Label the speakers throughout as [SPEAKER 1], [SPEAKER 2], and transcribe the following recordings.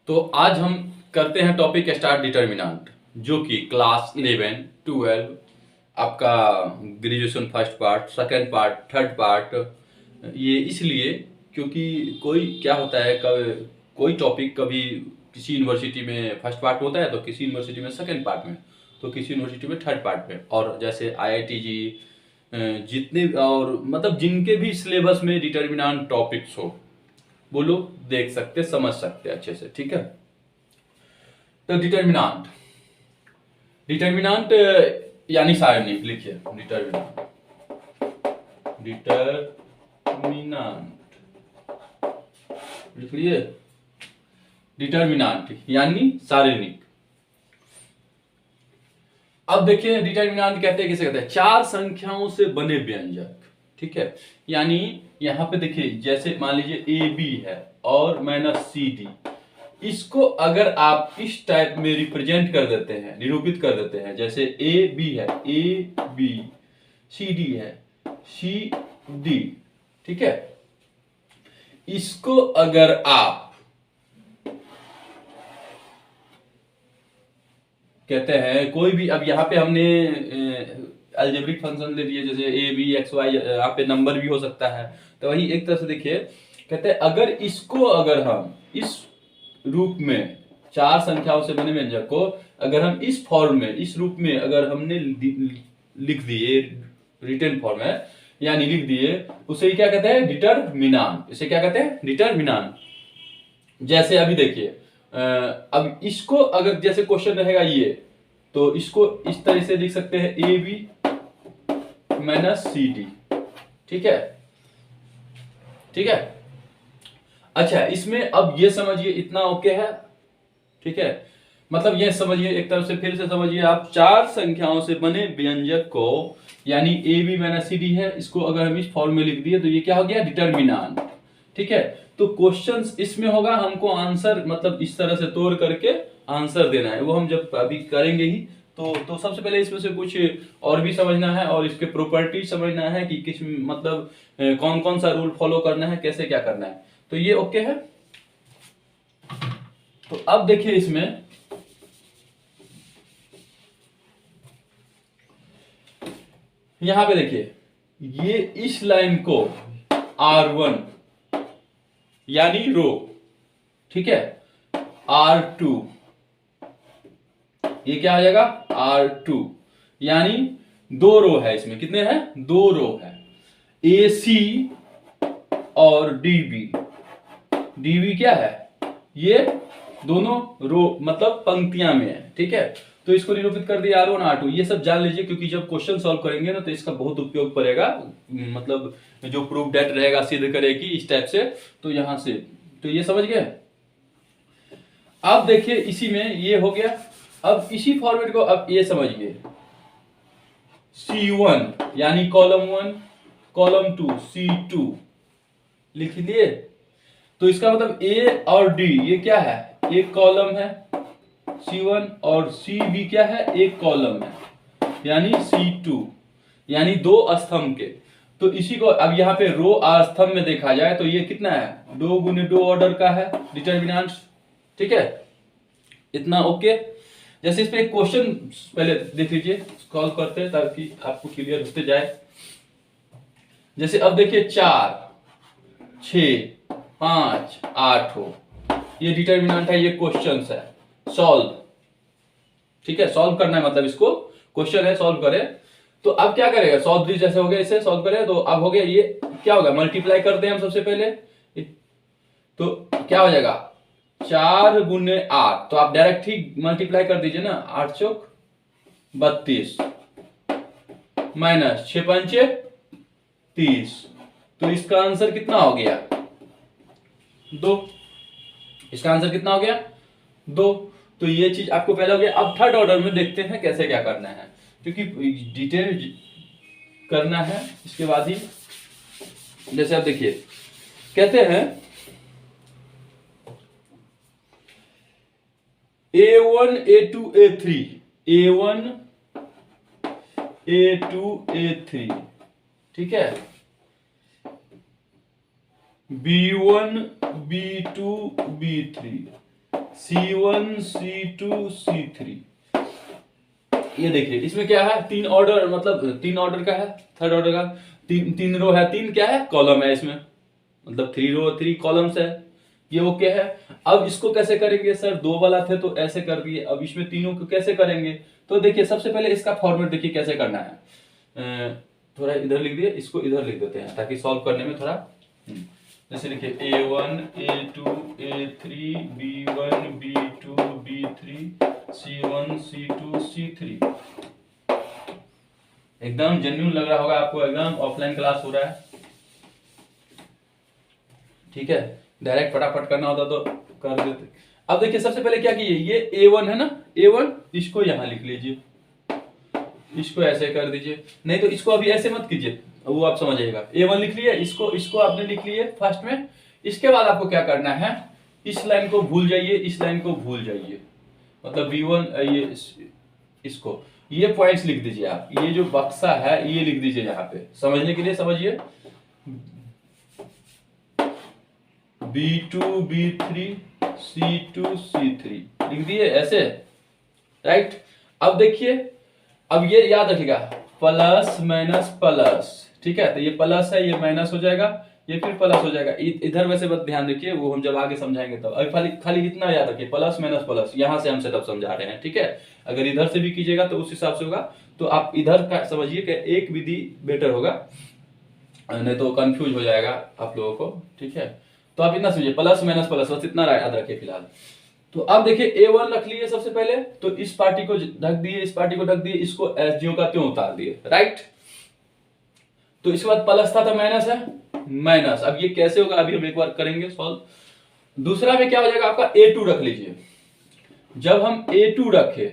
[SPEAKER 1] तो आज हम करते हैं टॉपिक स्टार्ट डिटर्मिनेंट, जो कि क्लास 11, 12, आपका graduation first part, second part, third part. ये इसलिए क्योंकि कोई क्या होता है, कोई टॉपिक कभी किसी यूनिवर्सिटी में फर्स्ट पार्ट होता है तो किसी यूनिवर्सिटी में सेकंड पार्ट में, तो किसी यूनिवर्सिटी में थर्ड पार्ट में। और जैसे आईआईटी जी जितने और मतलब जिनके भी सिलेबस में डिटर्मिनेंट टॉपिक्स हो, वो लोग देख सकते समझ सकते अच्छे से। ठीक है, तो डिटर्मिनेंट डिटर्मिनेंट यानी सारणिक। लिखिए डिटर्मिनेंट, डिटर्मिनेंट लिख लिए। डिटर्मिनेंट यानी सारणिक। अब देखिए डिटर्मिनेंट कहते हैं, किसे कहते हैं? चार संख्याओं से बने व्यंजक। ठीक है, यानी यहां पे देखिए, जैसे मान लीजिए ए बी है और माइनस सी डी। इसको अगर आप इस टाइप में रिप्रेजेंट कर देते हैं, निरूपित कर देते हैं, जैसे ए बी है, ए बी, सी डी है, सी डी। ठीक है, इसको अगर आप कहते हैं कोई भी, अब यहाँ पे हमने अलजेब्रिक फंक्शन ले लिए, जैसे ए बी एक्स वाई, यहाँ पे नंबर भी हो सकता है। तो वही एक तरह से देखिए, कहते हैं अगर इसको अगर हम इस रूप में, चार संख्याओं से बने व्यंजक को अगर हम इस फॉर्म में, इस रूप में अगर हमने लिख दिए, रिटन फॉर्म है यानी लिख दिए, उसे क्या कहते हैं? डिटर्मिनेंट। इसे क्या कहते हैं? डिटर्मिनेंट। जैसे अभी देखिए, अब इसको अगर जैसे क्वेश्चन रहेगा ये, तो इसको इस तरह से लिख सकते हैं, A B minus C D. ठीक है, ठीक है। अच्छा, इसमें अब ये समझिए, इतना ओके है? ठीक है, मतलब ये समझिए, एक तरफ से फिर से समझिए आप, चार संख्याओं से बने व्यंजक को, यानी A B minus C D है, इसको अगर हम इस फॉर्म में लिख दिए तो ये क्या हो गया? डिटर्मिनेंट। ठीक है, तो क्वेश्चंस इसमें होगा, हमको आंसर मतलब इस तरह से तोड़ करके आंसर देना है। वो हम जब अभी करेंगे ही, तो सबसे पहले इसमें से कुछ और भी समझना है और इसके प्रॉपर्टीज समझना है कि किस मतलब कौन कौन सा रूल फॉलो करना है, कैसे क्या करना है। तो ये ओके है। तो अब देखिए इसमें यहां पे देखिए, ये इस लाइन को R1 यानी रो, ठीक है, R2 ये क्या आ जाएगा? R2 यानी दो रो है इसमें। कितने हैं? दो रो है। AC और DB, DB क्या है? ये दोनों रो मतलब पंक्तियां में है। ठीक है, तो इसको निरूपित कर दिया R1 R2। ये सब जान लीजिए, क्योंकि जब क्वेश्चन सॉल्व करेंगे ना तो इसका बहुत उपयोग पड़ेगा। मतलब जो प्रूफ डेट रहेगा, सिद्ध करेगी इस टाइप से। तो यहां से तो ये समझ गए। अब देखिए इसी में ये हो गया। अब इसी फॉर्मेट को अब ये समझिए, C1 यानी कॉलम 1, कॉलम 2 C2 लिख लिए। तो इसका मतलब A और D ये क्या है? एक कॉलम है C1, और CB क्या है? एक कॉलम है, यानी C2, यानी दो स्तंभ के। तो इसी को अब यहाँ पे रो और स्तंभ में देखा जाए तो ये कितना है? 2 गुने 2 ऑर्डर का है डिटर्मिनेंट। ठीक है, इतना ओके। जैसे इस पे एक क्वेश्चन पहले देख लीजिए, सॉल्व करते हैं ताकि आपको क्लियर होते जाए। जैसे अब देखिए 4, 6, 5, 8 हो, ये डिटर्मिनेंट है, ये क्वेश्चन है। सॉल्व, ठीक है, सॉल्व करना है, मतलब इसको क्वेश्चन है, सॉल्व करे। तो अब क्या करेगा? सॉल्व दिस जैसे हो गया, इसे सॉल्व करे तो अब हो गया, ये क्या होगा? मल्टीप्लाई करते हैं हम सबसे पहले, तो क्या हो जाएगा? 4 गुने 8, तो आप डायरेक्ट ही मल्टीप्लाई कर दीजिए ना, 8 चौक 32 माइनस 6 पंचे 30। तो इसका आंसर कितना हो गया? 2। इसका आंसर कितना हो गया? 2। तो ये चीज आपको पहले हो गया। अब थर्ड ऑर्डर में देखते हैं कैसे क्या करना है, क्योंकि डिटेल करना है इसके बाद ही। जैसे आप देखिए, कहते हैं A1 A2 A3, A1 A2 A3, ठीक है, B1 B2 B3, C1 C2 C3। ये देखिए इसमें क्या है, तीन ऑर्डर, मतलब तीन ऑर्डर का है, थर्ड ऑर्डर का, तीन तीन रो है, तीन क्या है कॉलम है इसमें, मतलब 3 रो 3 कॉलम्स है, ये ओके है। अब इसको कैसे करेंगे सर, दो वाला थे तो ऐसे कर दिए, अब इसमें तीनों को कैसे करेंगे, तो देखिए सबसे पहले इसका फॉर्मेट देखिए कैसे करना है। थोड़ा इधर लिख दिए, इसको इधर लिख देते हैं ताकि सॉल्व करने में थोड़ा जैसे लिखिए A1 A2 A3 B1 B2 B3 C1 C2 C3। एकदम जेन्युइन लग रहा होगा आपको, एकदम ऑफलाइन क्लास हो रहा है, ठीक है। डायरेक्ट फटाफट करना होता तो कर देते। अब देखिए सबसे पहले क्या कीजिए, ये A1 है ना, A1 इसको यहां लिख लीजिए, इसको ऐसे कर दीजिए, नहीं तो इसको अभी ऐसे मत कीजिए, वो आप समझिएगा। A1 लिख लिए, इसको आपने लिख लिए फर्स्ट में। इसके बाद आपको क्या करना है, इस लाइन को भूल जाइए, इस लाइन को भूल जाइए, मतलब B1 इसको ये पॉइंट्स लिख दीजिए आप, ये जो बक्सा है ये लिख दीजिए यहाँ पे, समझने के लिए समझिए। B2 B3 C2 C3 लिख दिए ऐसे, राइट। अब देखिए, अब ये याद रखिएगा, प्लस माइनस प्लस, ठीक है, तो ये प्लस है, ये माइनस हो जाएगा, ये फिर प्लस हो जाएगा। इधर वैसे बस ध्यान रखिए, वो हम जब आगे समझाएंगे तब। अभी खाली खाली इतना याद रखिए, प्लस माइनस प्लस, यहां से हम सेटअप समझा रहे हैं, ठीक है। अगर इधर से भी कीजिएगा तो उस हिसाब से होगा, तो आप इधर का समझिए कि एक विधि बेटर होगा, नहीं तो कंफ्यूज हो जाएगा आप लोगों को, ठीक है। तो आप इतना समझिए, प्लस माइनस प्लस, बस इतना याद रखिए फिलहाल। तो अब देखिए A1 रख लिए सबसे पहले, तो इस पार्टी को ढक दिए, इस पार्टी को ढक दिए, इसको एस ज्यों का त्यों उतार दिए, राइट। तो इसके बाद प्लस था तो माइनस है, माइनस। अब ये कैसे होगा, अभी हम एक बार करेंगे सॉल्व। दूसरा में क्या हो जाएगा आपका, A2 रख लीजिए। जब हम A2 रखे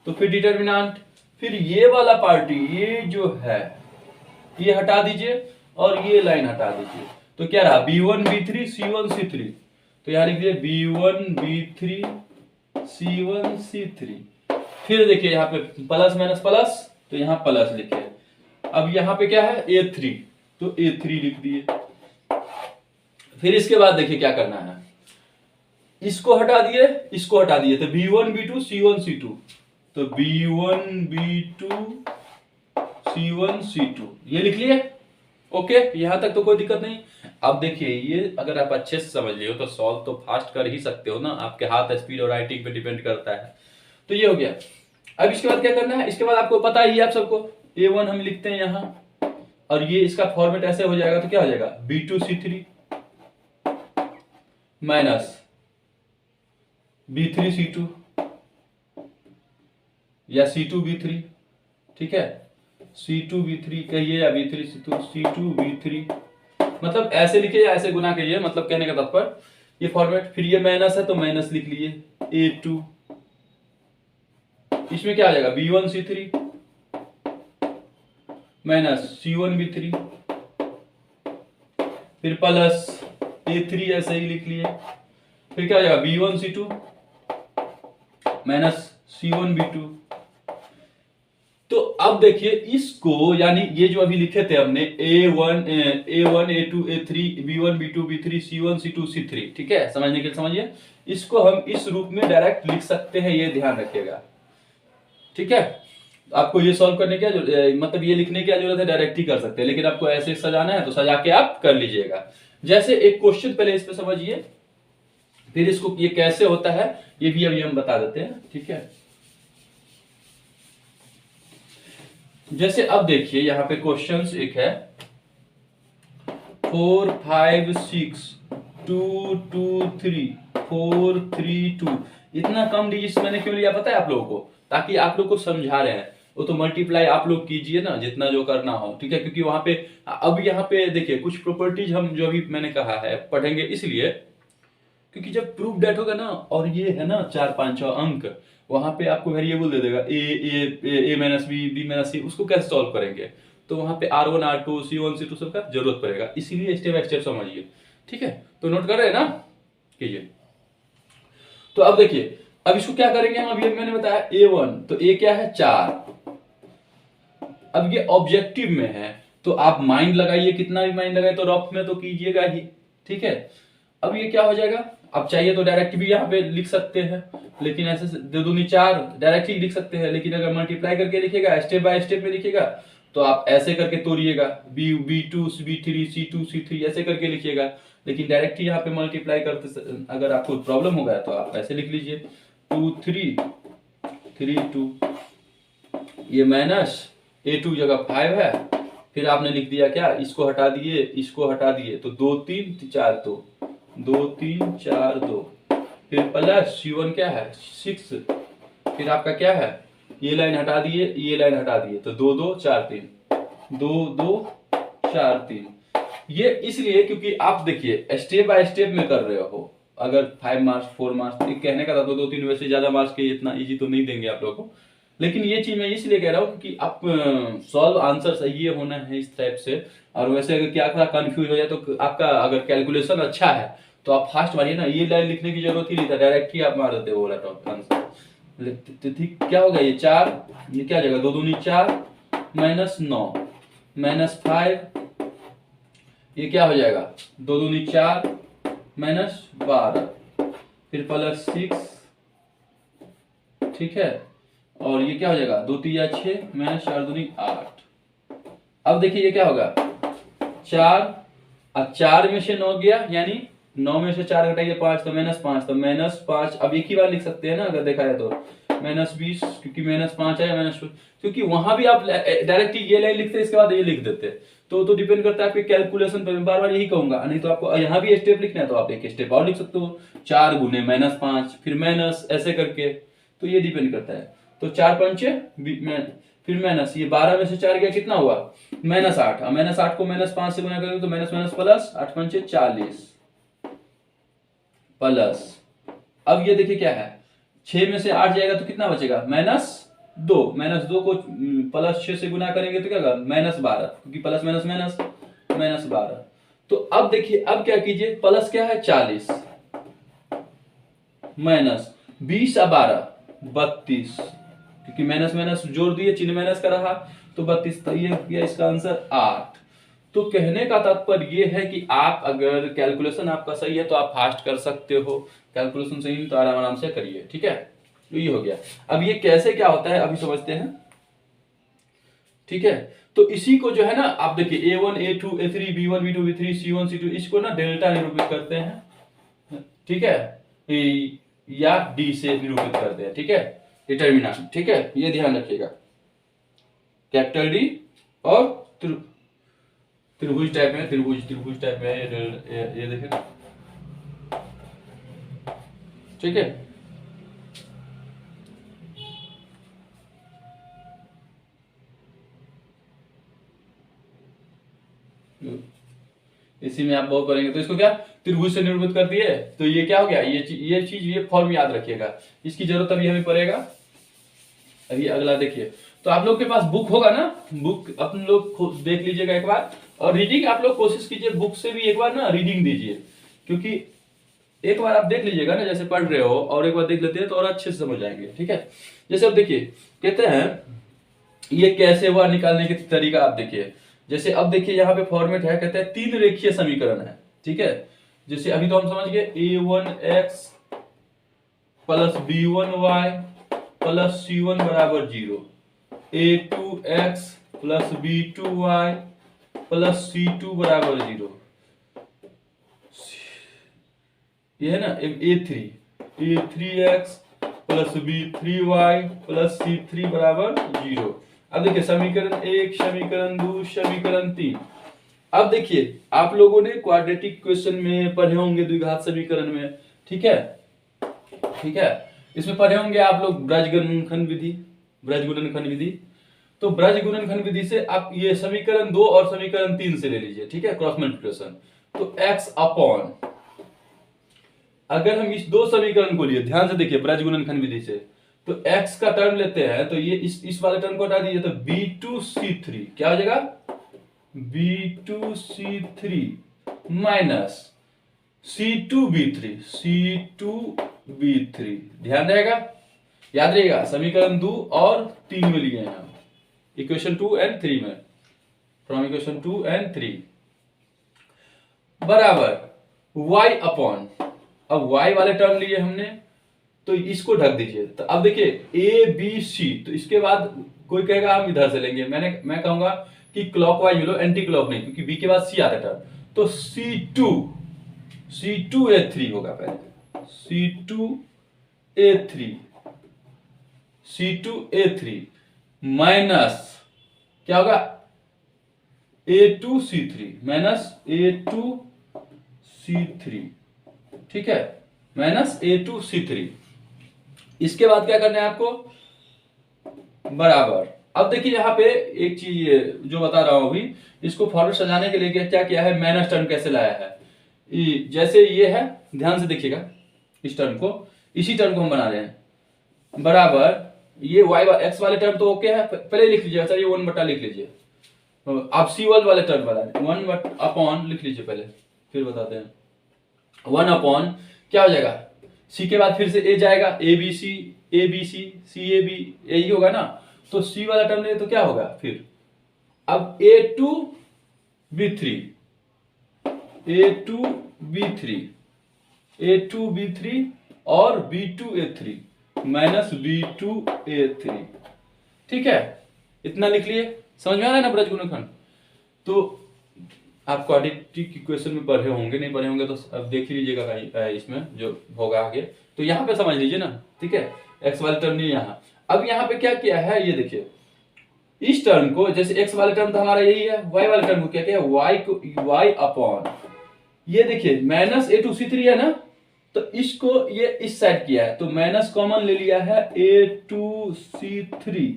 [SPEAKER 1] तो फिर डिटर्मिनेंट, फिर ये वाला पार्टी, ये जो है ये हटा दीजिए और ये लाइन हटा दीजिए, तो क्या रहा, B1 B3 C1 C3। तो यहां लिख दिए B1 B3 C1 C3। फिर देखिए यहाँ पे प्लस माइनस प्लस, तो यहाँ प्लस लिखे। अब यहाँ पे क्या है A3, तो A3 लिख दिए। फिर इसके बाद देखिए क्या करना है, इसको हटा दिए, इसको हटा दिए, तो B1 B2 C1 C2, तो B1 B2 C1 C2 ये लिख लिए, ओके। यहां तक तो कोई दिक्कत नहीं। अब देखिए ये अगर आप अच्छे से समझ लियो तो सॉल्व तो फास्ट कर ही सकते हो ना, आपके हाथ स्पीड और राइटिंग पे डिपेंड करता है। तो ये हो गया। अब इसके बाद क्या करना है, इसके बाद आपको पता ही है आप सबको, A1 हम लिखते हैं यहां, और ये इसका फॉर्मेट ऐसे हो जाएगा, तो क्या हो जाएगा B2 C3 minus B3 C2 या C2 B3, ठीक है, C2 B3 कहिए या B3 C2 B3, मतलब ऐसे लिखिए या ऐसे गुना करिए, मतलब कहने का तात्पर्य ये फॉर्मेट। फिर ये माइनस है तो माइनस लिख लिए A2, इसमें क्या आ जाएगा B1 C3 minus C1 B3, फिर प्लस A3 ऐसे ही लिख लिए, फिर क्या आ जाएगा B1 C2 minus C1 B2। तो अब देखिए इसको, यानी ये जो अभी लिखे थे हमने A1 A2 A3 B1 B2 B3 C1 C2 C3, ठीक है, समझने के लिए समझिए। इसको हम इस रूप में डायरेक्ट लिख सकते हैं, ये ध्यान रखिएगा, ठीक है। आपको ये सॉल्व करने की मतलब ये लिखने की क्या जरूरत है, डायरेक्ट ही कर सकते हैं, लेकिन आपको ऐसे सजाना है तो सजा के आप कर लीजिएगा। जैसे एक क्वेश्चन पहले इस पे समझिए, फिर इसको ये कैसे होता है ये भी अभी हम बता देते हैं, ठीक है। जैसे अब देखिए यहाँ पे क्वेश्चंस एक है 4 5 6 2 2 3 4 3 2। इतना कम डिजिट्स मैंने क्यों लिया पता है आप लोगों को, ताकि आप लोग को समझा रहे हैं, वो तो मल्टीप्लाई आप लोग कीजिए ना जितना जो करना हो, ठीक है। क्योंकि वहां पे अब यहाँ पे देखिए कुछ प्रॉपर्टीज हम जो अभी मैंने कहा है पढ़ेंगे, इसलिए क्योंकि जब प्रूफ डेट होगा ना, और ये है ना 4 5 6 अंक, वहां पे आपको वेरिएबल दे देगा ए माइनस बी माइनस सी, उसको कैसे सॉल्व करेंगे, तो वहां पे R1 R2 C1 C2 सबका जरूरत पड़ेगा, इसीलिए स्टेप बाय स्टेप समझिए, ठीक है। तो नोट कर रहे हैं ना, कीजिए। तो अब देखिए, अब इसको क्या करेंगे हम, अभी मैंने बताया A1, तो A क्या है 4। अब ये ऑब्जेक्टिव में है तो आप माइंड लगाइए, कितना भी माइंड लगाए तो रफ में तो कीजिएगा ही, ठीक है। अब ये क्या हो जाएगा, अब चाहिए तो डायरेक्ट भी यहाँ पे लिख सकते हैं, लेकिन ऐसे 2 दूनी 4 डायरेक्ट ही लिख सकते हैं, लेकिन अगर मल्टीप्लाई करके लिखेगा, स्टेप बाय स्टेप में लिखेगा, तो आप ऐसे करके तोड़िएगा, B2 B3 C2 C3 ऐसे करके लिखिएगा। लेकिन डायरेक्ट ही यहाँ पे मल्टीप्लाई करते अगर आपको प्रॉब्लम होगा तो आप ऐसे लिख लीजिए 2 3 3 2, ये माइनस A2 जगह 5 है, फिर आपने लिख दिया क्या, इसको हटा दिए, इसको हटा दिए, तो 2 3 4 2, 2 3 4 2, फिर प्लस C1 क्या है 6, फिर आपका क्या है, ये लाइन हटा दिए, ये लाइन हटा दिए, तो 2 2 4 3, 2 2 4 3। ये इसलिए क्योंकि आप देखिए स्टेप बाय स्टेप में कर रहे हो। अगर 5 मार्क्स 4 मार्क्स कहने का था तो 2 3 वैसे ज्यादा मार्क्स के इतना इजी तो नहीं देंगे आप लोगों को, लेकिन ये चीज मैं इसलिए कह रहा हूँ कि आप सॉल्व आंसर सही होना है इस टाइप से। और वैसे अगर क्या था कंफ्यूज हो जाए तो आपका अगर कैलकुलेशन अच्छा है तो आप फास्ट मारिए ना, ये लाइन लिखने की जरूरत ही नहीं था, डायरेक्ट ही आप मार देते वो वाला आंसर। ठीक क्या होगा ये 4, ये क्या जगह 2 दूनी 4 माइनस 9 माइनस 5, ये क्या हो जाएगा 2 दूनी 4 माइनस 12, फिर प्लस 6, ठीक है, और ये क्या हो जाएगा 2 3 6 माइनस 4 दूनी 8। अब देखिए ये क्या होगा 4, अब 4 में से 9 गया, यानी 9 में से 4 घटाइए 5, तो -5, तो -5 अब एक ही बार लिख सकते हैं ना अगर देखा है तो, -20, क्योंकि -5 है माइनस, क्योंकि वहां भी आप डायरेक्ट ये लाइन लिखते इसके बाद ये लिख देते, तो डिपेंड करता है आपके कैलकुलेशन पर। मैं बार बार यही कहूंगा, नहीं तो आपको यहाँ भी स्टेप लिखना है तो आप एक स्टेप और लिख सकते हो, 4 गुने -5 फिर माइनस ऐसे करके, तो ये डिपेंड करता है। तो 4 पंचे फिर माइनस, ये 12 में से 4 गया कितना हुआ -8, -8 को -5 से गुना करेंगे तो माइनस माइनस प्लस, 8 पंचे 40 प्लस, अब ये देखिए क्या है 6 में से 8 जाएगा तो कितना बचेगा -2, -2 को प्लस 6 से गुना करेंगे तो क्या होगा -12, क्योंकि प्लस माइनस माइनस -12। तो अब देखिए अब क्या कीजिए, प्लस क्या है 40 माइनस 20 और 12 32, क्योंकि माइनस माइनस जोड़ दिए, चिन्ह माइनस का रहा तो 32, तो ये किया इसका आंसर 8। तो कहने का तात्पर्य ये है कि आप अगर कैलकुलेशन आपका सही है तो आप फास्ट कर सकते हो, कैलकुलेशन सही तो आराम आराम से करिए, ठीक है। तो ये हो गया। अब ये कैसे क्या होता है अभी समझते हैं, ठीक है। तो इसी को जो है ना आप देखिए A1 A2 A3 B1 B2 B3 C1 C2 इसको ना डेल्टा निरूपित करते हैं, ठीक है, या D से निरूपित करते हैं, ठीक है, डिटर्मिनेंट, ठीक है, ये ध्यान रखिएगा। कैपिटल डी और त्रिभुज टाइप में, त्रिभुज टाइप में ये देखें ना, ठीक है। इसी में आप बहुत करेंगे तो इसको क्या त्रिभुज से निरूपित कर दिए, तो ये क्या हो गया, ये चीज ये फॉर्म याद रखिएगा, इसकी जरूरत अभी हमें पड़ेगा। अभी अगला देखिए, तो आप लोग के पास बुक होगा ना, बुक अपन लोग देख लीजिएगा एक बार, और रीडिंग आप लोग कोशिश कीजिए बुक से भी एक बार ना रीडिंग दीजिए, क्योंकि एक बार आप देख लीजिएगा ना जैसे पढ़ रहे हो और एक बार देख लेते हैं तो और अच्छे से समझ आएंगे, ठीक है। जैसे अब देखिए कहते हैं ये कैसे हुआ निकालने के तरीका आप देखिए, जैसे अब देखिए यहाँ पे फॉर्मेट है, कहते हैं 3 रेखीय समीकरण है, ठीक है। जैसे अभी तो हम समझ गए A1x plus B1y plus C1 बराबर 0, A2x plus B2y plus C2 बराबर 0, ये है ना A3x plus B3y plus C3 बराबर 0। अब देखिए समीकरण 1 समीकरण 2 समीकरण 3। अब देखिए आप लोगों ने क्वाड्रेटिक इक्वेशन में पढ़े होंगे द्विघात समीकरण में, ठीक है, ठीक है, इसमें पढ़े होंगे आप लोग ब्रजगुणनखंड विधि, ब्रजगुणनखंड विधि। तो ब्रजगुणनखंड विधि से आप ये समीकरण 2 और समीकरण 3 से ले लीजिए, ठीक है, क्रॉस मल्टीप्लिकेशन। तो x अपॉन, अगर हम इस 2 समीकरण को लिए ध्यान से देखिए ब्रजगुणनखंड विधि से, तो x का टर्म लेते हैं तो ये इस वाले टर्म को हटा दीजिए, तो B2C3 क्या हो जाएगा B2C3 माइनस C2B3 C2B3, ध्यान रहेगा, याद रहेगा समीकरण 2 और 3 में लिए हैं हम, इक्वेशन 2 एंड 3 में, फ्रॉम इक्वेशन 2 एंड 3 बराबर y अपॉन अब y वाले टर्म लिए हमने, तो इसको ढक दीजिए। तो अब देखिए ए बी सी, तो इसके बाद कोई कहेगा हम इधर से लेंगे, मैं कहूंगा कि क्लॉकवाइज लो, एंटी क्लॉक नहीं, क्योंकि बी के बाद सी आता है टर्म। तो C2A3 होगा पहले, C2A3 माइनस क्या होगा, A2C3 माइनस A2C3, ठीक है, माइनस A2C3। इसके बाद क्या करना है आपको, बराबर। अब देखिए यहाँ पे एक चीज जो बता रहा हूं अभी, इसको फॉर्मूला सजाने के लिए क्या किया है, माइनस टर्म कैसे लाया है। जैसे ये है, ध्यान से देखिएगा इस टर्म को, इसी टर्म को हम बना रहे हैं, बराबर ये y x वाले टर्म तो ओके है, पहले लिख लीजिए सर, ये 1 बटा लिख लीजिए। आप सी वाले टर्म बना 1 अपॉन लिख लीजिए पहले, फिर बताते हैं। 1 अपॉन क्या हो जाएगा, सी के बाद फिर से ए जाएगा, A B C C A B, यही होगा ना। तो सी वाला टर्म ले तो क्या होगा फिर, अब A2B3 और B2A3 माइनस B2A3, ठीक है, इतना लिख लिए। समझ में आ रहा है ना ब्रज गुणनखंड। तो आप क्वाड्रेटिक इक्वेशन में पढ़े होंगे, नहीं पढ़े होंगे तो अब देख लीजिएगा कहीं इसमें जो होगा आगे, तो यहाँ पे समझ लीजिए ना, ठीक है। एक्स वाले टर्म नहीं यहाँ। अब यहाँ पे क्या किया है, ये देखिए इस टर्म को, जैसे एक्स वाले टर्म तो हमारा यही है, वाई वाले टर्म को क्या किया, वाई को वाई अपॉन, ये देखिए माइनस A2C3 है ना, तो इसको ये इस साइड किया है, तो माइनस कॉमन ले लिया है A2C3,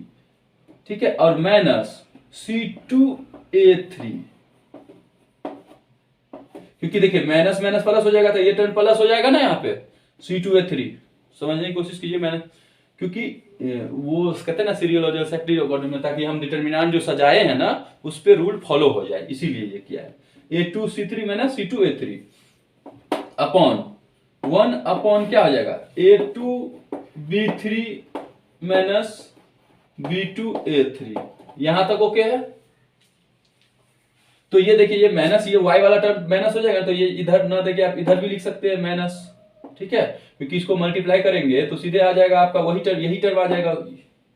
[SPEAKER 1] ठीक है, और माइनस C2A3, क्योंकि देखिए माइनस माइनस प्लस हो जाएगा, तो ये टर्म प्लस हो जाएगा ना यहाँ पे, C2A3। समझने की कोशिश कीजिए, मैंने क्योंकि वो कहते हैं ना सीरियल और सेक्टरी अकॉर्डिंग में, ताकि हम डिटर्मिनेंट जो सजाए हैं ना उस पे रूल फॉलो हो जाए, इसीलिए ये किया है। A2C3 minus C2A3 upon 1 upon क्या हो जाएगा, A2B3 माइनस B2A3, यहां तक ओके है। तो ये देखिए ये माइनस, ये y वाला टर्म माइनस हो जाएगा, तो ये इधर ना देके आप इधर भी लिख सकते हैं माइनस, ठीक है, क्योंकि इसको मल्टीप्लाई करेंगे तो सीधे आ जाएगा आपका वही टर्म, यही टर्म आ जाएगा,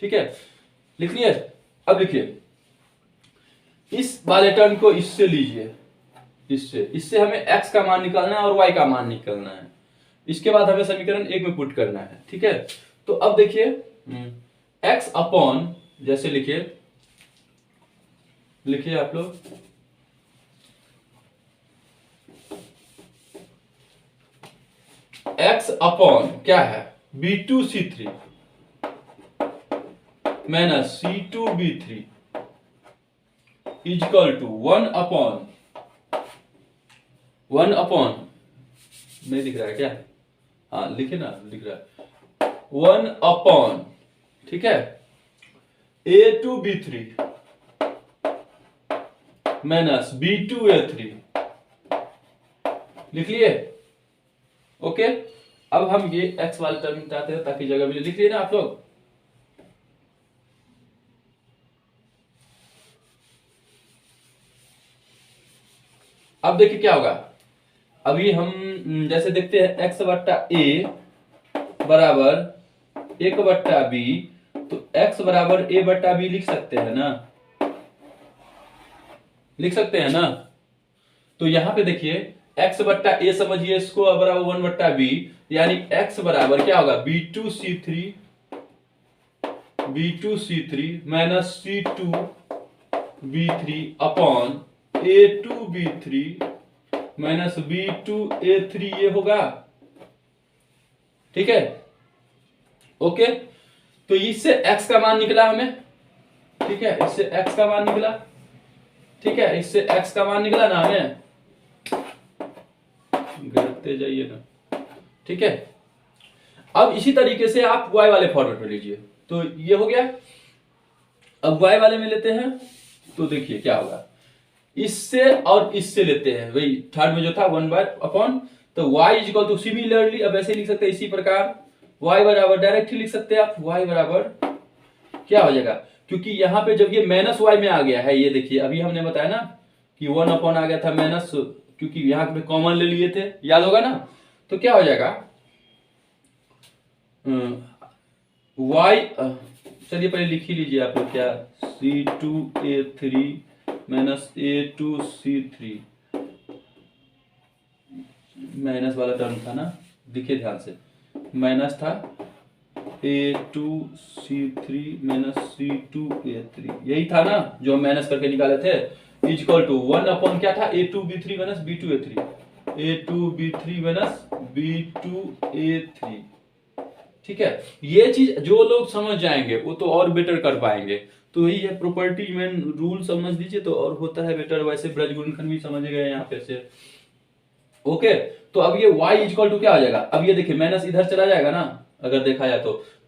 [SPEAKER 1] ठीक है, लिख लिए। अब लिखिए इस वाले टर्म को इससे लीजिए, इससे हमें x का मान निकालना है और y का मान निकालना है। इसके बाद हमें समीकरण 1 में पुट करना है, ठीक है। तो अब देखिए x अपॉन, जैसे लिखिए आप लोग, x अपॉन क्या है, B2C3 minus C2B3 is equal to 1 upon नहीं दिख रहा है क्या, हाँ लिखे ना, लिख रहा है 1 अपॉन, ठीक है, A2B3 माइनस B2A3, लिख लिए, ओके। अब हम ये x वाले टर्म चाहते हैं ताकि जगह भी लिख लिए ना आप लोग। अब देखिए क्या होगा, अभी हम जैसे देखते हैं x बट्टा a बराबर 1 बट्टा b, तो x बराबर a बट्टा b लिख सकते हैं ना, लिख सकते हैं ना। तो यहां पे देखिए x बट्टा a समझिए इसको बराबर 1 बट्टा b, यानी x बराबर क्या होगा, B2C3 minus C2B3 upon A2B3 minus B2A3, ये होगा, ठीक है, ओके। तो इससे x का मान निकला हमें, ठीक है, इससे x का मान निकला, ठीक है, इससे x का मान निकला ना हमें, गिरते जाइए ना, ठीक है। अब इसी तरीके से आप y वाले फॉर्मेट में लीजिए, तो ये हो गया। अब y वाले में लेते हैं, तो देखिए क्या होगा, इससे और इससे लेते हैं, वही थर्ड में जो था 1 बाय अपॉन, तो y इक्वल टू सिमिलरली, अब ऐसे लिख सकते हैं इसी प्रकार, y बराबर डायरेक्ट ही लिख सकते हैं आप, y बराबर क्या हो जाएगा, क्योंकि यहाँ पे जब ये माइनस y में आ गया है, ये देखिए अभी हमने बताया ना कि 1 अपॉन आ गया था माइनस, क्योंकि यहाँ पे कॉमन ले लिए थे, याद होगा ना। तो क्या हो जाएगा y, चलिए पहले लिख ही लीजिए आप लोग, क्या C2A3 माइनस A2C3, माइनस वाला टर्म था ना, देखिए ध्यान से, माइनस था A2C3 माइनस C2A3, यही था ना जो हम माइनस करके निकाले थे, इक्वल टू 1 अपॉन क्या था A2B3 minus B2A3, A2B3 minus B2A3। ठीक है, ये चीज जो लोग समझ जाएंगे वो तो और बेटर कर पाएंगे। तो यही है प्रॉपर्टी में रूल, समझ लीजिए तो और होता है बेटर। वैसे ब्रज गुणनखंड भी समझ गए यहाँ पे से। ओके, तो अब ये y इक्वल टू क्या आ जाएगा, अब ये देखिए माइनस इधर चला जाएगा ना अगर देखा जाए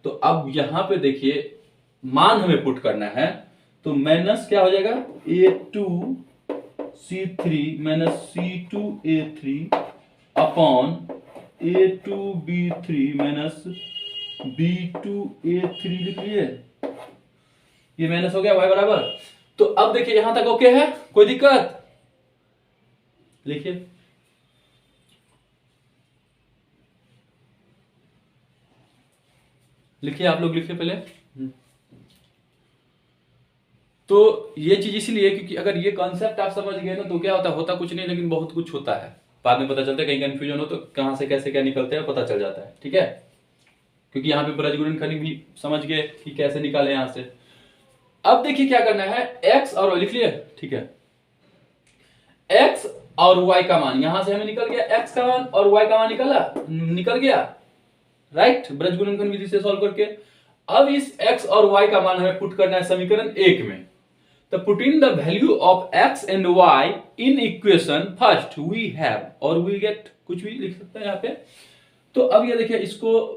[SPEAKER 1] तो अब यहाँ पे देखिए मान हमें पुट करना है, तो माइनस क्या हो जाएगा A2C3 minus C2A3 upon A2B3 minus B2A3 लिख लिए, ये माइनस हो गया y बराबर। तो अब देखिए यहां तक ओके है, कोई दिक्कत, लिखिए लिखिए आप लोग लिखिए पहले। तो ये चीज इसीलिए क्योंकि अगर ये कॉन्सेप्ट आप समझ गए ना तो क्या होता कुछ नहीं लेकिन बहुत कुछ होता है, बाद में पता चलता है, कहीं कंफ्यूजन हो तो कहां से कैसे क्या निकलते हैं पता चल जाता है। ठीक है, क्योंकि यहाँ पे ब्रज गुणनखंड भी समझ गए कि कैसे निकाले यहां से। अब देखिए क्या करना है, x और y लिख लिए, ठीक है, x और y का मान यहां से हमें निकल गया, x का मान और y का मान निकल गया, राइट, ब्रज गुणनखंड विधि से सॉल्व करके। अब इस x और y का मान हमें पुट करना है समीकरण 1 में, तो put in the value of x and y in equation first we have, और वी गेट, कुछ भी लिख सकते हैं यहाँ पे। तो अब ये देखिए इसको,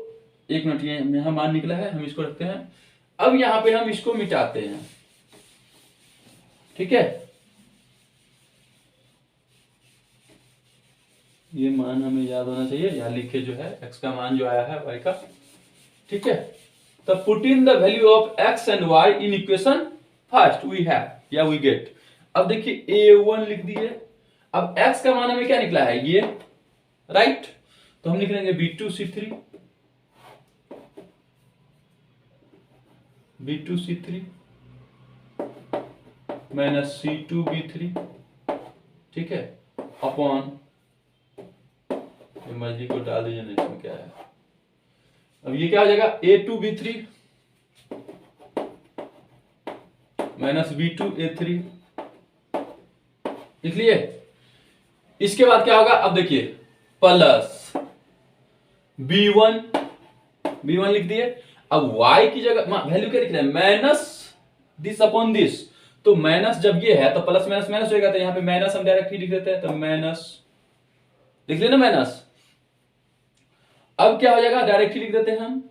[SPEAKER 1] एक मिनट, ये यहां मान निकला है, हम इसको रखते हैं। अब यहां पे हम इसको मिटाते हैं, ठीक है, ये मान हमें याद होना चाहिए, यहां लिखे जो है x का मान जो आया है y का, ठीक है। तो put in the value of x and y in equation first we have या वी गेट। अब देखिए a1 लिख दिए, अब x का मान हमें क्या निकला है ये, राइट, तो हम लिख लेंगे B2C3 माइनस C2B3, ठीक है, अपॉन, मर्जी को डाल दीजिए, नहीं इसमें क्या है। अब ये क्या हो जाएगा A2B3 माइनस B2A3, लिख लिए। इसके बाद क्या होगा, अब देखिए प्लस B1 लिख दिए। अब y की जगह वैल्यू क्या लिख रहे हैं, माइनस दिस अपॉन दिस, तो माइनस जब ये है तो प्लस माइनस माइनस होगा, तो यहाँ पे माइनस हम डायरेक्ट ही लिख देते हैं, तो माइनस लिख लिया ना माइनस। अब क्या हो जाएगा, डायरेक्ट ही लिख देते हैं हम,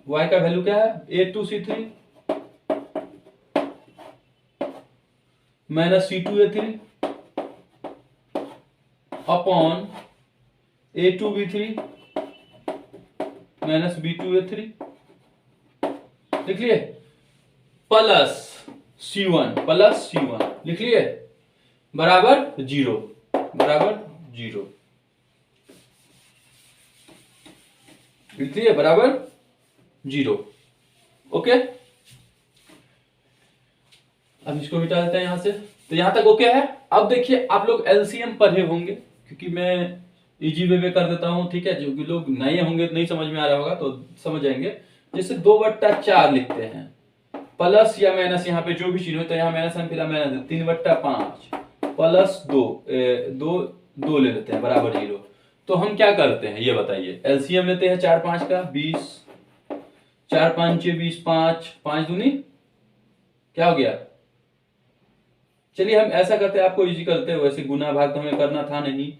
[SPEAKER 1] y का वैल्यू क्या है A2C3 minus C2A3 upon A2B3 minus B2A3, लिख लिए, प्लस C1 लिख लिए, बराबर 0, लिख लिए, बराबर 0। ओके, अब इसको मिटा देते हैं यहां से, तो यहां तक ओके है। अब देखिए आप लोग एलसीएम पढ़े होंगे, क्योंकि मैं इजी वे में कर देता हूं, ठीक है, जो भी लोग नए होंगे नहीं समझ में आ रहा होगा तो समझ जाएंगे। जैसे 2/4 लिखते हैं, प्लस या माइनस, यहाँ पे जो भी चीज हो, तो यहाँ माइनस हम फिर माइनस 3/5 प्लस 2 ले लेते हैं, बराबर 0। तो हम क्या करते हैं ये बताइए, एलसीएम लेते हैं 4 5 का 20, 4 5 20, 5 दूनी क्या हो गया। चलिए हम ऐसा करते हैं, आपको इजी करते हैं, वैसे गुना भाग तो हमें करना था नहीं,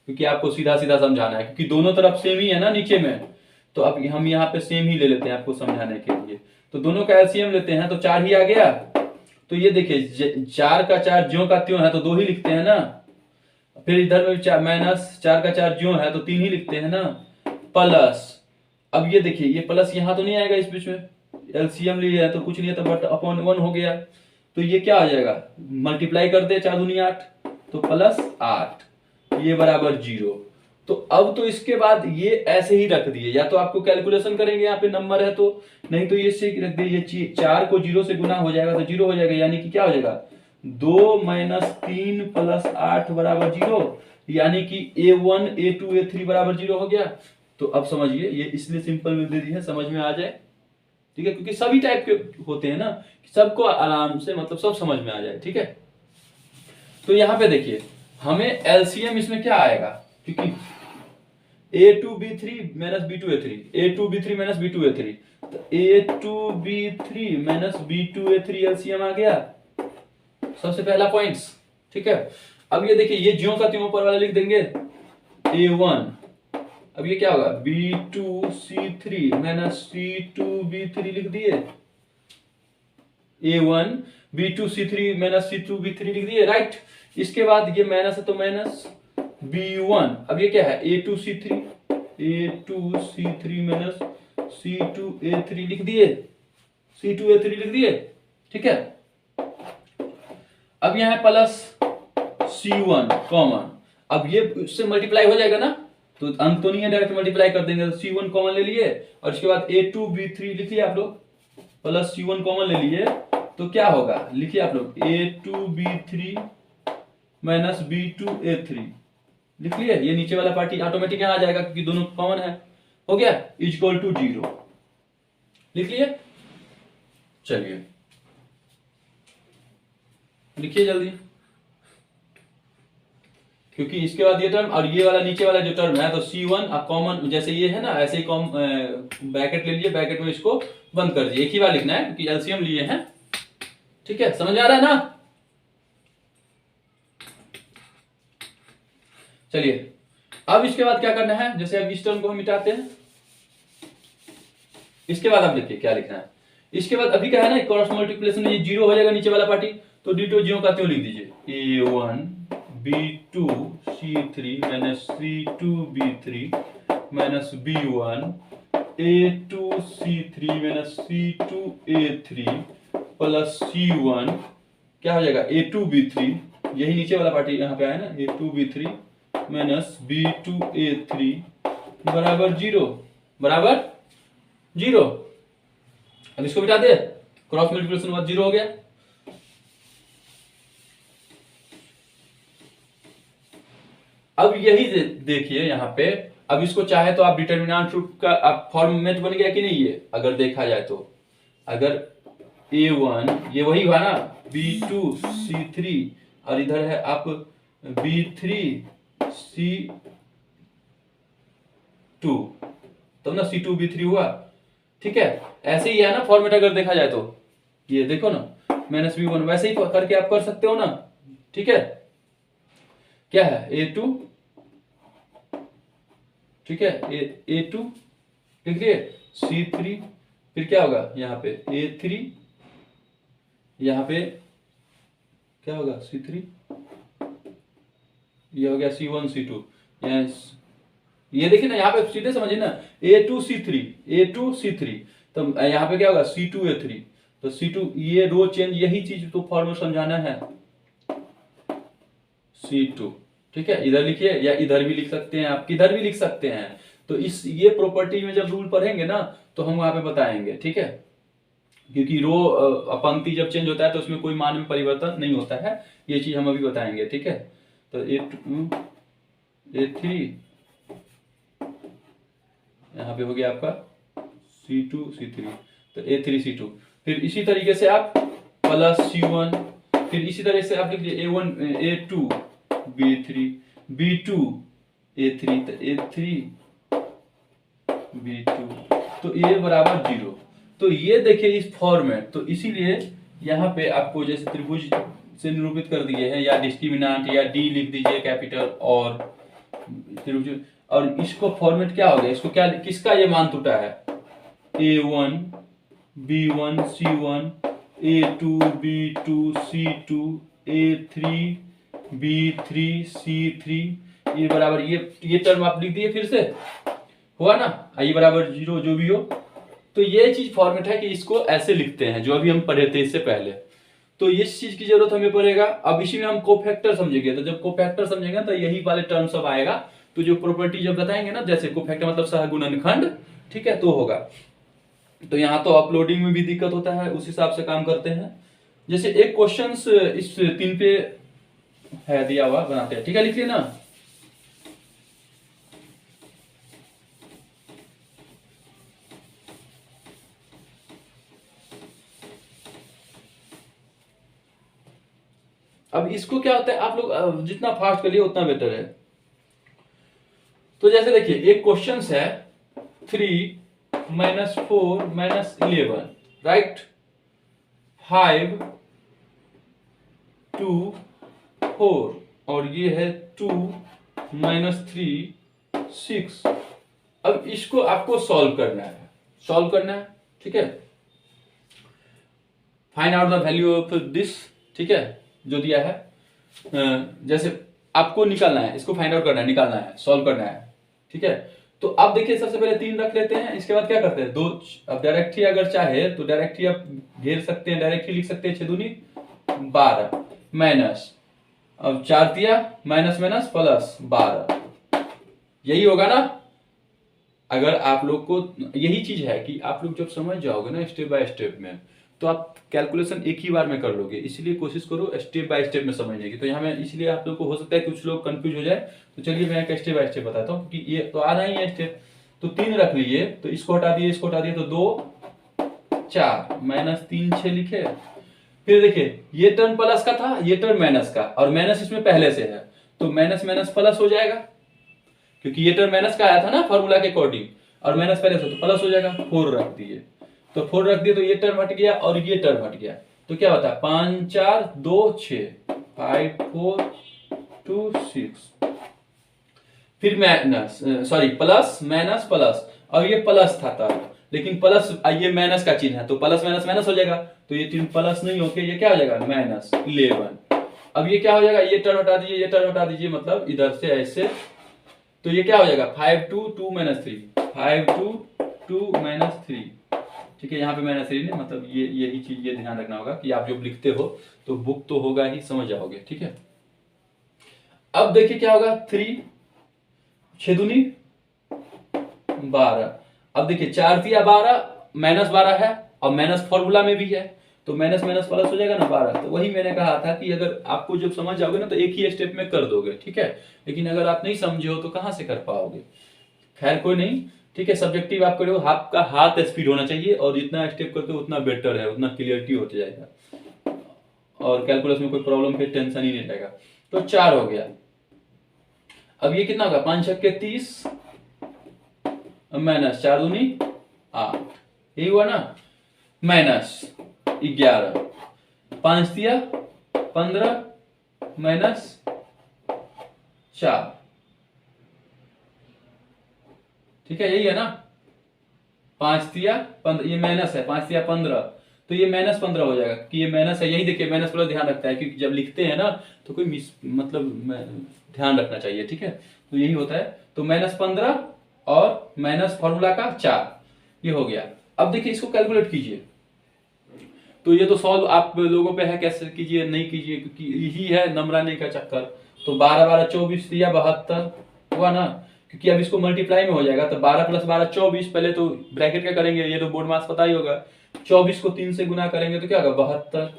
[SPEAKER 1] क्योंकि आपको सीधा सीधा समझाना है, क्योंकि दोनों तरफ सेम ही है ना नीचे में, तो अब हम यहाँ पे सेम ही ले लेते हैं आपको समझाने के लिए। तो दोनों का एलसीएम लेते हैं, तो 4 ही आ गया। तो ये देखिए 4 का 4 ज्यों का त्यों है, तो 2 ही लिखते हैं ना। फिर इधर में माइनस 4 का 4 ज्यों है, तो 3 ही लिखते हैं ना, प्लस। अब ये देखिए ये प्लस यहाँ तो नहीं आएगा इस बीच में, एलसीएम लिया है तो कुछ नहीं है, तो बट अपॉन 1 हो गया। तो ये क्या आ जाएगा, मल्टीप्लाई करते हैं 4 दूनी 8, तो +8, ये बराबर 0। तो अब तो इसके बाद ये ऐसे ही रख दिए, या तो आपको कैलकुलेशन करेंगे यहाँ पे नंबर है तो, नहीं तो ये से रख दिए, 4 को 0 से गुना हो जाएगा तो 0 हो जाएगा, यानी कि क्या हो जाएगा 2 - 3 + 8 बराबर 0, यानी कि A1 A2 A3 बराबर 0 हो गया। तो अब समझिए, ये इसलिए सिंपल में दे दी है, समझ में आ जाए, ठीक है, क्योंकि सभी टाइप के होते हैं ना, सबको आराम से मतलब सब समझ में आ जाए, ठीक है। तो यहाँ पे देखिए हमें एलसीएम इसमें क्या आएगा, क्योंकि A2B3 - B2A3, A2B3 - B2A3, तो A2B3 - B2A3 एलसीएम आ गया, सबसे पहला पॉइंट्स, ठीक है। अब ये देखिए, ये ज्यों का त्यों ऊपर वाला लिख देंगे A1, अब ये क्या होगा B2C3 - C2B3 लिख दिए, A1 B2C3 - C2B3 लिख दिए, राइट। इसके बाद ये माइनस है तो माइनस B1, अब ये क्या है A2C3 - C2A3 लिख दिए, C2A3 लिख दिए, ठीक है। अब यहाँ प्लस C1 कॉमन, अब ये उससे मल्टीप्लाई हो जाएगा ना, तो अंक तो नहीं है, डायरेक्ट मल्टीप्लाई कर देंगे, तो C1 कॉमन ले लिए, और इसके बाद A2B3 लिखिए आप लोग, प्लस C1 कॉमन ले लिए, तो क्या होगा लिखिए आप लोग A2B3 - B2A3 लिख लिए, ये नीचे वाला पार्टी ऑटोमेटिक यहाँ आ जाएगा क्योंकि दोनों कॉमन है, हो गया, इक्वल टू 0 लिख लिए। चलिए लिखिए जल्दी, क्योंकि इसके बाद ये टर्म और ये वाला नीचे वाला जो टर्म है, तो C1 कॉमन जैसे ये है ना, ऐसे ही ब्रैकेट ले लिए, ब्रैकेट में इसको बंद कर दिए, एक ही बार लिखना है क्योंकि एलसीएम लिए हैं, ठीक है, समझ आ रहा है ना। चलिए अब इसके बाद क्या करना है, जैसे अब इस टर्म को हम मिटाते हैं, इसके बाद आप देखिए क्या लिखना है, इसके बाद अभी क्या है ना, क्रॉस मल्टीप्लिकेशन में ये 0 हो जाएगा नीचे वाला पार्टी, तो डिटो ज्यों का त्यों लिख दीजिए A1 B2C3 - C2B3 - B1 A2C3 - C2A3 plus C1 क्या हो जाएगा A2B3, यही नीचे वाला पार्टी यहाँ पे आया ना, A2B3 - B2A3 बराबर 0, बराबर 0। अब इसको मिटा दे, क्रॉस मल्टीप्लिकेशन के बाद 0 हो गया। अब यही देखिए यहाँ पे, अब इसको चाहे तो आप डिटर्मिनेंट रूट का आप फॉर्मेट बन गया कि नहीं, ये अगर देखा जाए तो, अगर A1 ये वही हुआ ना B2C3, और इधर है आप B3C2, तब ना C2B3 हुआ, ठीक है, ऐसे ही है ना फॉर्मेट अगर देखा जाए तो, ये देखो ना -B1, वैसे ही करके आप कर सकते हो ना, ठीक है। क्या है A2, ठीक है, A2 लिख दिए, C3, फिर क्या होगा यहाँ पे A3, यहाँ पे क्या होगा C3, ये हो गया C1 C2, ये देखिए ना, यहाँ पे सीधे समझिए ना A2C3, तो यहाँ पे क्या होगा C2A3, तो C2, ये रो चेंज, यही चीज तो फॉर्मूला समझाना है, C2, ठीक है, इधर लिखिए या इधर भी लिख सकते हैं, आप किधर भी लिख सकते हैं, तो इस ये प्रॉपर्टी में जब रूल पढ़ेंगे ना तो हम वहां पे बताएंगे, ठीक है, क्योंकि रो पंक्ति जब चेंज होता है तो उसमें कोई मान में परिवर्तन नहीं होता है, ये चीज हम अभी बताएंगे, ठीक है। तो A3 यहाँ पे हो गया आपका C2 C3, तो A3 C2, फिर इसी तरीके से आप प्लस C1, फिर इसी तरह से आप लिख लीजिए A1 A2 B3 B2 A3, तो A3 B2, तो ये बराबर 0। तो ये देखिए इस फॉर्मेट, तो इसीलिए यहाँ पे आपको जैसे त्रिभुज से निरूपित कर दिए हैं, या डिस्क्रिमिनेंट या डी लिख दीजिए कैपिटल, और त्रिभुज, और इसको फॉर्मेट क्या हो गया, इसको क्या, किसका ये मान टूटा है A1 B1 C1 A2 B2 C2 A3 B3 C3, ये बराबर ये टर्म आप लिख दिए, फिर से हुआ ना, ये बराबर 0 जो भी हो, तो ये चीज फॉर्मेट है कि इसको ऐसे लिखते हैं, जो अभी हम पढ़े थे इससे पहले, तो इस चीज की जरूरत हमें पड़ेगा। अब इसी में हम कोफैक्टर समझेंगे, तो जब कोफैक्टर समझेंगे तो यही वाले टर्म सब आएगा, तो जो प्रॉपर्टी जब बताएंगे ना, जैसे कोफैक्टर मतलब सहगुणनखंड, ठीक है, तो होगा। तो यहाँ तो अपलोडिंग में भी दिक्कत होता है, उस हिसाब से काम करते हैं। जैसे एक क्वेश्चन इस 3 पे है दिया हुआ, बनाते हैं, ठीक है, लिखिए ना। अब इसको क्या होता है, आप लोग जितना फास्ट करिए उतना बेटर है। तो जैसे देखिए एक क्वेश्चन है 3 - 4 - 11, राइट, 5 2 4, और ये है 2 - 3 6। अब इसको आपको सॉल्व करना है, ठीक है। Find out the value of this, ठीक है, जो दिया है। जैसे आपको निकालना है, इसको फाइंड आउट करना है, निकालना है, सॉल्व करना है, ठीक है। तो अब देखिए सबसे पहले 3 रख लेते हैं, इसके बाद क्या करते हैं 2। अब डायरेक्ट ही अगर चाहे तो डायरेक्ट ही आप घेर सकते हैं, डायरेक्ट ही लिख सकते हैं 6 दूनी 12 माइनस, अब 4 दिया माइनस माइनस प्लस 12, यही होगा ना। अगर आप लोग को यही चीज है कि आप लोग जब समझ जाओगे ना स्टेप बाय स्टेप में, तो आप कैलकुलेशन एक ही बार में कर लोगे। इसलिए कोशिश करो स्टेप बाय स्टेप में समझने की। तो यहाँ में इसलिए आप लोग को हो सकता है कुछ लोग कंफ्यूज हो जाए, तो चलिए मैं एक स्टेप बाय स्टेप बताता हूँ कि ये तो आ रहा ही है स्टेप। तो 3 रख लीजिए, तो इसको हटा दिए, इसको हटा दिए, तो 2 4 माइनस 3 6 लिखे। फिर देखिए ये टर्म प्लस का था, ये टर्म माइनस का, और माइनस इसमें पहले से है, तो माइनस माइनस प्लस हो जाएगा, क्योंकि ये टर्म माइनस का आया था ना फॉर्मूला के अकॉर्डिंग, और माइनस पहले से, तो प्लस हो जाएगा। 4 रख दिए, तो 4 रख दिए, तो ये टर्म हट गया और ये टर्म हट गया, तो क्या होता है 5 4 2 6 5 4 2 6। फिर minus sorry plus minus plus, और ये प्लस था तब, लेकिन प्लस ये माइनस का चिन्ह है, तो प्लस माइनस माइनस हो जाएगा, तो ये 3 प्लस नहीं होके ये क्या हो जाएगा -11। अब ये क्या हो जाएगा, ये टर्म हटा दीजिए, ये टर्म हटा दीजिए, मतलब इधर से ऐसे, तो ये क्या हो जाएगा 5 2 2 -3 5 2 2 -3, ठीक है। यहाँ पे -3 नहीं, मतलब ये यही चीज ये ध्यान रखना होगा कि आप जब लिखते हो तो बुक तो होगा ही, समझ जाओगे, ठीक है। अब देखिए क्या होगा 3 6 दूनी 12। अब देखिए 4 दिया 12 -12 है, और माइनस फॉर्मूला में भी है, तो माइनस माइनस प्लस हो जाएगा ना 12। तो वही मैंने कहा था कि अगर आपको जब समझ जाओगे ना तो एक ही स्टेप में कर दोगे, ठीक है। लेकिन अगर आप नहीं समझे हो तो कहां से कर पाओगे। खैर कोई नहीं, ठीक है। सब्जेक्टिव आप करो, आपका हाथ स्पीड होना चाहिए, और जितना स्टेप करते हो उतना बेटर है, उतना क्लियरिटी होती जाएगा, और कैलकुलस में कोई प्रॉब्लम फिर टेंशन ही नहीं रहेगा। तो 4 हो गया। अब ये कितना होगा 5 छक्के 30 माइनस 4 दूनी 8, यही हुआ ना, माइनस 11 5 दिया 15 माइनस 4, ठीक है, यही है ना। 5 दिया 15, ये माइनस है, 5 दिया 15, तो ये -15 हो जाएगा कि ये माइनस है। यही देखिए माइनस प्लस ध्यान रखता है, क्योंकि जब लिखते हैं ना तो कोई मतलब ध्यान रखना चाहिए, ठीक है। तो यही होता है, तो -15 और माइनस फॉर्मूला का 4, ये हो गया। अब देखिए इसको कैलकुलेट कीजिए, तो ये तो सॉल्व आप लोगों पे है, कैसे कीजिए नहीं कीजिए, क्योंकि यही है नंबराने का चक्कर। तो 12 12 24 दिया 72 हुआ ना, क्योंकि अब इसको मल्टीप्लाई में हो जाएगा, तो 12 + 12 24। पहले तो ब्रैकेट का करेंगे, ये तो बोर्ड मास पता ही होगा। 24 को 3 से गुना करेंगे तो क्या होगा 72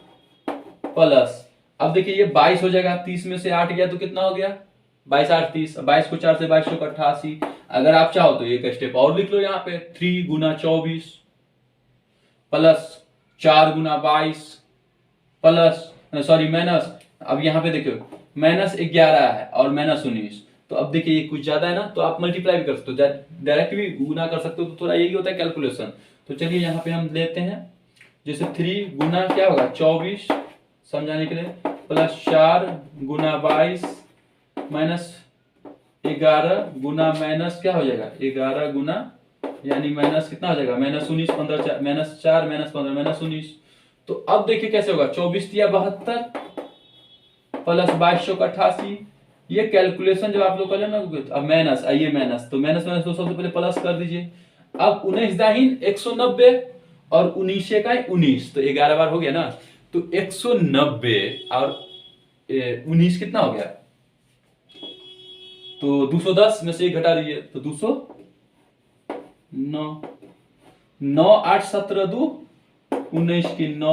[SPEAKER 1] प्लस, अब देखिए ये 22 हो जाएगा, 30 में से 8 गया तो कितना हो गया 22 8 30, 22 को 4 से 22 को 88। अगर आप चाहो तो एक स्टेप और लिख लो यहाँ पे, 3 × 24 प्लस 4 × 22 प्लस सॉरी माइनस, अब यहाँ पे देखियो -11 है और -19, तो अब देखिए ये कुछ ज्यादा है ना, तो आप मल्टीप्लाई भी कर सकते हो, डायरेक्ट भी गुना कर सकते हो, तो थोड़ा यही होता है कैलकुलेशन। तो चलिए यहाँ पे हम लेते हैं, जैसे 3 गुना क्या होगा 24 समझाने के लिए, प्लस 4 × 22 माइनस 11 गुना माइनस क्या हो जाएगा 11 गुना, यानी माइनस कितना हो जाएगा -19 15 -4 -15 -19। तो अब देखिए कैसे होगा 24 दिया 72 प्लस 22 का 88। ये कैलकुलेशन जब आप लोग करें ना, अब माइनस आइए माइनस, तो माइनस माइनस तो सबसे पहले प्लस कर दीजिए। अब 19 दाहिन 190 और 19 का 19, तो 11 बार हो गया ना, तो 190 और 19 कितना हो गया, तो 210 में से 1 घटा दीजिए तो 209, 9 8 17 2 19 की 9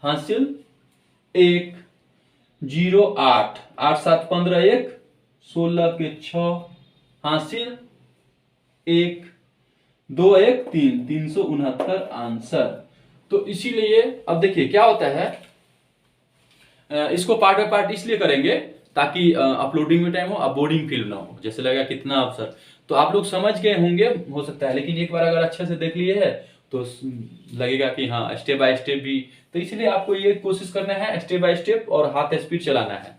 [SPEAKER 1] हासिल 1, 0 8 8 7 15 1 16 के 6 हासिल 1, 2 1 3 369 आंसर। तो इसीलिए अब देखिए क्या होता है, इसको पार्ट बाय पार्ट इसलिए करेंगे ताकि अपलोडिंग में टाइम हो, अब बोर्डिंग फील ना हो, जैसे लगा कितना अवसर। तो आप लोग समझ गए होंगे हो सकता है, लेकिन एक बार अगर अच्छे से देख लिए है तो लगेगा कि हाँ स्टेप बाय स्टेप भी। तो इसलिए आपको ये कोशिश करना है स्टेप बाय स्टेप और हाथ स्पीड चलाना है,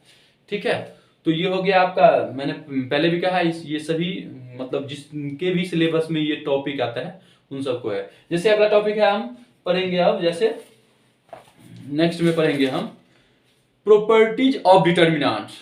[SPEAKER 1] ठीक है। तो ये हो गया आपका, मैंने पहले भी कहा ये सभी मतलब जिसके भी सिलेबस में ये टॉपिक आता है उन सबको है। जैसे अगला टॉपिक है हम पढ़ेंगे अब, जैसे नेक्स्ट में पढ़ेंगे हम प्रॉपर्टीज ऑफ डिटर्मिनेंट्स।